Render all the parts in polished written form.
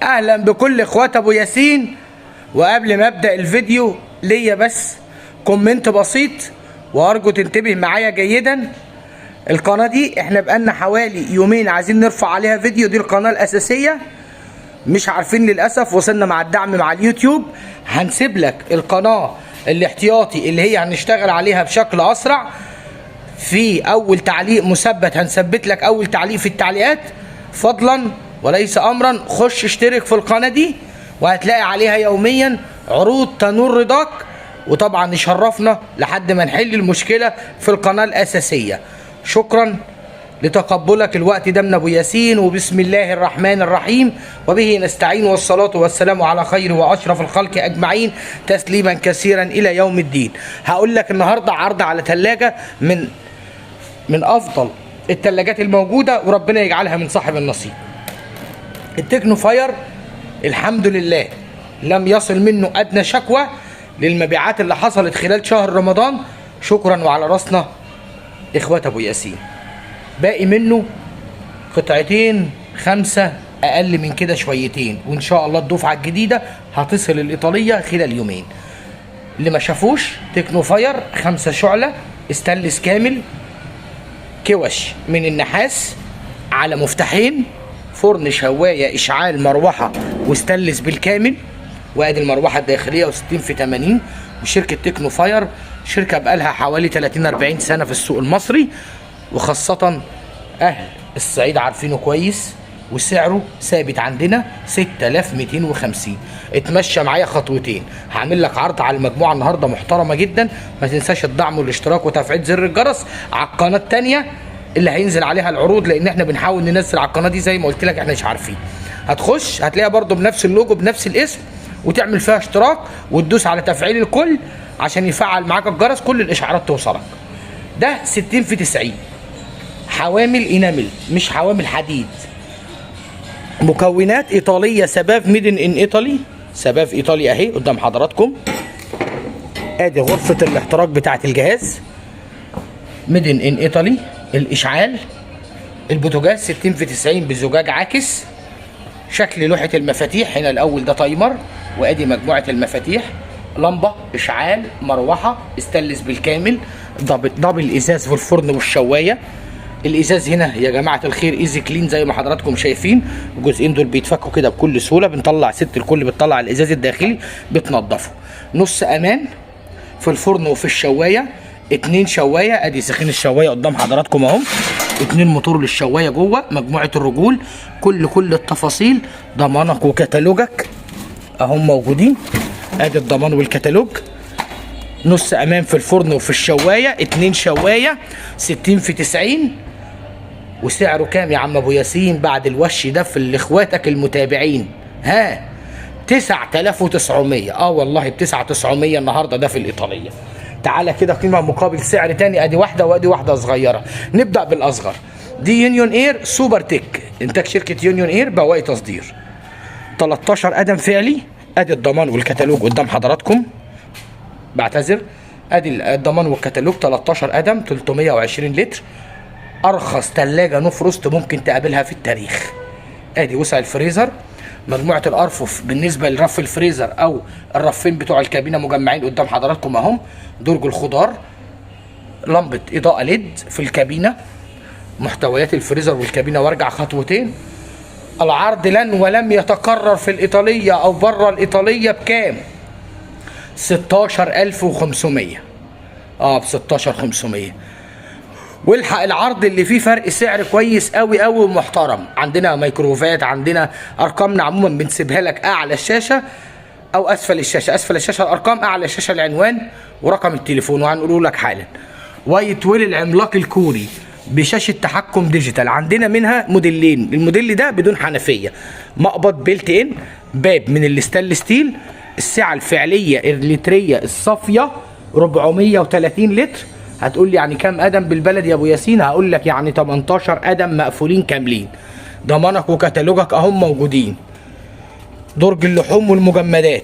اهلا بكل اخوات ابو ياسين. وقبل ما ابدا الفيديو ليا بس كومنت بسيط وارجو تنتبه معايا جيدا. القناه دي احنا بقالنا حوالي يومين عايزين نرفع عليها فيديو، دي القناه الاساسيه، مش عارفين للاسف وصلنا مع الدعم مع اليوتيوب. هنسيب لك القناه الاحتياطي اللي هي هنشتغل عليها بشكل اسرع، في اول تعليق مثبت هنثبت لك اول تعليق في التعليقات. فضلا وليس امرا خش اشترك في القناه دي وهتلاقي عليها يوميا عروض تنور رضاك، وطبعا يشرفنا لحد ما نحل المشكله في القناه الاساسيه. شكرا لتقبلك الوقت ده من ابو ياسين، وبسم الله الرحمن الرحيم وبه نستعين، والصلاه والسلام على خير واشرف الخلق اجمعين، تسليما كثيرا الى يوم الدين. هقول لك النهارده عرض على ثلاجه من افضل الثلاجات الموجوده، وربنا يجعلها من صاحب النصيب. التكنو فاير الحمد لله لم يصل منه ادنى شكوى للمبيعات اللي حصلت خلال شهر رمضان، شكرا وعلى راسنا اخوات ابو ياسين. باقي منه قطعتين 5 اقل من كده شويتين، وان شاء الله الدفعه الجديده هتصل الايطاليه خلال يومين. اللي ما شافوش تكنو فاير 5 شعله استانلس كامل، كوش من النحاس على مفتاحين، فرن شوايه اشعال مروحه واستانلس بالكامل، وادي المروحه الداخليه و60 في 80. وشركه تكنو فاير شركه بقالها حوالي 30-40 سنه في السوق المصري، وخاصه اهل الصعيد عارفينه كويس، وسعره ثابت عندنا 6250. اتمشى معايا خطوتين. هعمل لك عرض على المجموعه النهارده محترمه جدا، ما تنساش الدعم والاشتراك وتفعيل زر الجرس على القناه الثانيه اللي هينزل عليها العروض، لان احنا بنحاول ننزل على القناه دي زي ما قلت لك احنا مش عارفين. هتخش هتلاقيها برده بنفس اللوجو بنفس الاسم، وتعمل فيها اشتراك وتدوس على تفعيل الكل عشان يفعل معاك الجرس، كل الاشعارات توصلك. ده 60 في 90 حوامل انامل مش حوامل حديد، مكونات ايطاليه، سباف ميدن ان ايطالي، سباف ايطالي اهي قدام حضراتكم. ادي غرفه الاحتراق بتاعه الجهاز ميدن ان ايطالي. الاشعال البوتاجاز 60 في 90 بزجاج عاكس. شكل لوحه المفاتيح هنا الاول ده تايمر، وادي مجموعه المفاتيح، لمبه اشعال مروحه استانلس بالكامل، دبل ازاز في الفرن والشوايه. الازاز هنا يا جماعه الخير ايزي كلين زي ما حضراتكم شايفين، الجزئين دول بيتفكوا كده بكل سهوله، بنطلع ست الكل بتطلع الازاز الداخلي بتنضفه. نص امان في الفرن وفي الشوايه، 2 شوايه، ادي سخين الشوايه قدام حضراتكم اهم، 2 موتور للشوايه جوه، مجموعه الرجول، كل التفاصيل، ضمانك وكتالوجك اهم موجودين. ادي الضمان والكتالوج. نص امان في الفرن وفي الشوايه، 2 شوايه 60 في 90. وسعره كام يا عم ابو ياسين بعد الوش ده في لاخواتك المتابعين؟ ها 9900. والله ب 9900 النهارده ده في الايطاليه. تعالى كده قيمه مقابل سعر تاني، ادي واحده وادي واحده صغيره. نبدا بالاصغر، دي يونيون اير سوبر تك، انتاج شركه يونيون اير، بواقي تصدير، 13 قدم فعلي. ادي الضمان والكتالوج قدام حضراتكم، بعتذر، ادي الضمان والكتالوج، 13 قدم 320 لتر، ارخص ثلاجه نو فروست ممكن تقابلها في التاريخ. ادي وسع الفريزر، مجموعه الارفف بالنسبه لرف الفريزر او الرفين بتوع الكابينه مجمعين قدام حضراتكم اهم، درج الخضار، لمبه اضاءه ليد في الكابينه، محتويات الفريزر والكابينه. وارجع خطوتين، العرض لن ولم يتكرر في الايطاليه او بره الايطاليه بكام؟ 16500. ب 16500. والحق العرض اللي فيه فرق سعر كويس قوي قوي ومحترم. عندنا ميكروفات، عندنا ارقامنا عموما بنسيبها لك اعلى الشاشه او اسفل الشاشه. اسفل الشاشه الارقام، اعلى الشاشه العنوان ورقم التليفون، وهنقوله لك حالا. وايت ويل العملاق الكوري بشاشه تحكم ديجيتال، عندنا منها موديلين. الموديل ده بدون حنفيه، مقبض بيلت ان، باب من الاستانلس ستيل. السعه الفعليه اللتريه الصافيه 430 لتر. هتقول لي يعني كام قدم بالبلدي يا ابو ياسين؟ هقول لك يعني 18 قدم مقفولين كاملين. ضمانك وكتالوجك اهم موجودين. درج اللحوم والمجمدات،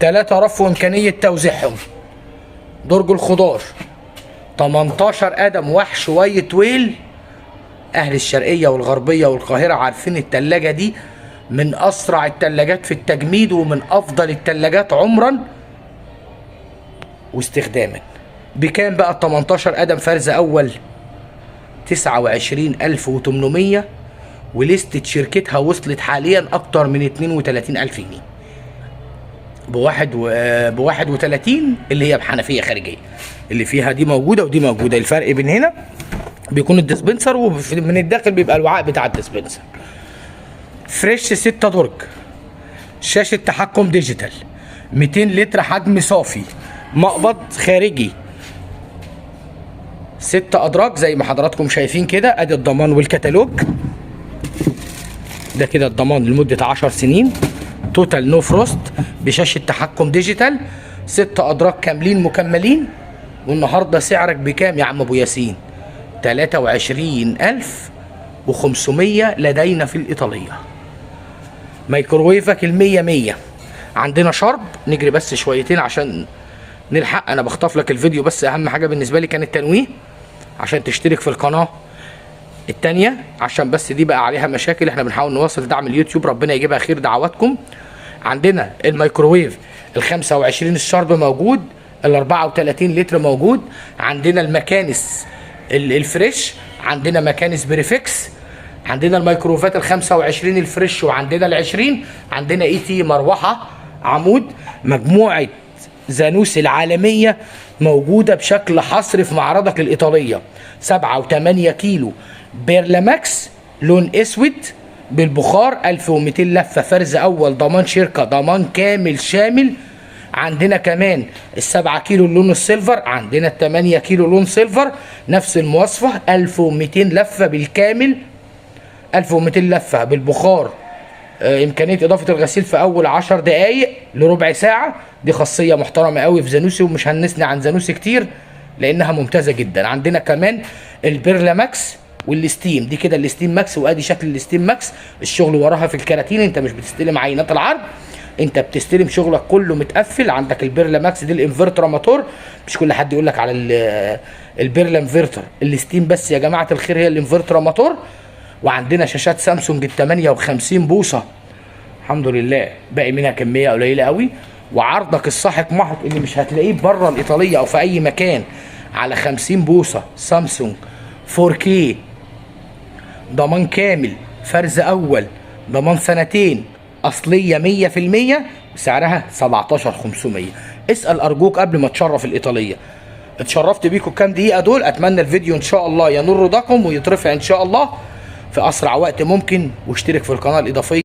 3 رف وامكانيه توزيعهم. درج الخضار 18 قدم وحش وايت ويل. اهل الشرقيه والغربيه والقاهره عارفين التلاجه دي من اسرع التلاجات في التجميد ومن افضل التلاجات عمرا واستخداما. بكام بقى ال 18 قدم فرز اول؟ 29800، وليستة شركتها وصلت حاليا اكتر من 32000 جنيه. ب 31 اللي هي بحنفيه خارجيه، اللي فيها دي موجوده ودي موجوده. الفرق بين هنا بيكون الديسبنسر، ومن الداخل بيبقى الوعاء بتاع الديسبنسر. فريش 6 درج، شاشه تحكم ديجيتال، 200 لتر حجم صافي، مقبض خارجي، 6 ادراج زي ما حضراتكم شايفين كده. ادي الضمان والكتالوج، ده كده الضمان لمده 10 سنين، توتال نو فروست، بشاشه تحكم ديجيتال، 6 ادراج كاملين مكملين. والنهارده سعرك بكام يا عم ابو ياسين؟ 23500 لدينا في الايطاليه. ميكروويفك ال100 عندنا شرب. نجري بس شويتين عشان نلحق، انا بخطف لك الفيديو بس. اهم حاجه بالنسبه لي كان التنويه، عشان تشترك في القناه التانية، عشان بس دي بقى عليها مشاكل. احنا بنحاول نوصل دعم اليوتيوب، ربنا يجيبها خير دعواتكم. عندنا الميكروويف ال25 الشرب موجود، ال34 لتر موجود. عندنا المكانس الفريش، عندنا مكانس بريفكس، عندنا الميكروويفات ال25 الفريش، وعندنا ال20. عندنا اي تي مروحه عمود. مجموعه زانوس العالميه موجوده بشكل حصري في معرضك الايطاليه. 7 و8 كيلو بيرلاماكس لون اسود بالبخار، 1200 لفه فرز اول، ضمان شركه، ضمان كامل شامل. عندنا كمان ال7 كيلو اللون السيلفر، عندنا ال8 كيلو لون سيلفر نفس المواصفه، 1200 لفه بالكامل، 1200 لفه بالبخار. امكانيه اضافه الغسيل في اول 10 دقائق لربع ساعه. دي خاصيه محترمه قوي في زانوسي، ومش هنسني عن زانوسي كتير لانها ممتازه جدا. عندنا كمان البيرلاماكس والستيم، دي كده الستيم ماكس، وادي شكل الستيم ماكس. الشغل وراها في الكراتين، انت مش بتستلم عينات العرض، انت بتستلم شغلك كله متقفل. عندك البيرلاماكس دي الانفرتر موتور، مش كل حد يقول لك على البيرلا انفرتر. الستيم بس يا جماعه الخير هي الانفرتر موتور. وعندنا شاشات سامسونج ال 58 بوصه، الحمد لله باقي منها كميه قليله قوي. وعرضك الساحق محط اللي مش هتلاقيه بره الايطاليه او في اي مكان، على 50 بوصه سامسونج 4K، ضمان كامل، فرز اول، ضمان سنتين، اصليه 100%، سعرها 17500. اسال ارجوك قبل ما تشرف الايطاليه. اتشرفت بيكم كام دقيقه دول. اتمنى الفيديو ان شاء الله ينور رضاكم ويترفع ان شاء الله في اسرع وقت ممكن، واشترك في القناه الاضافيه.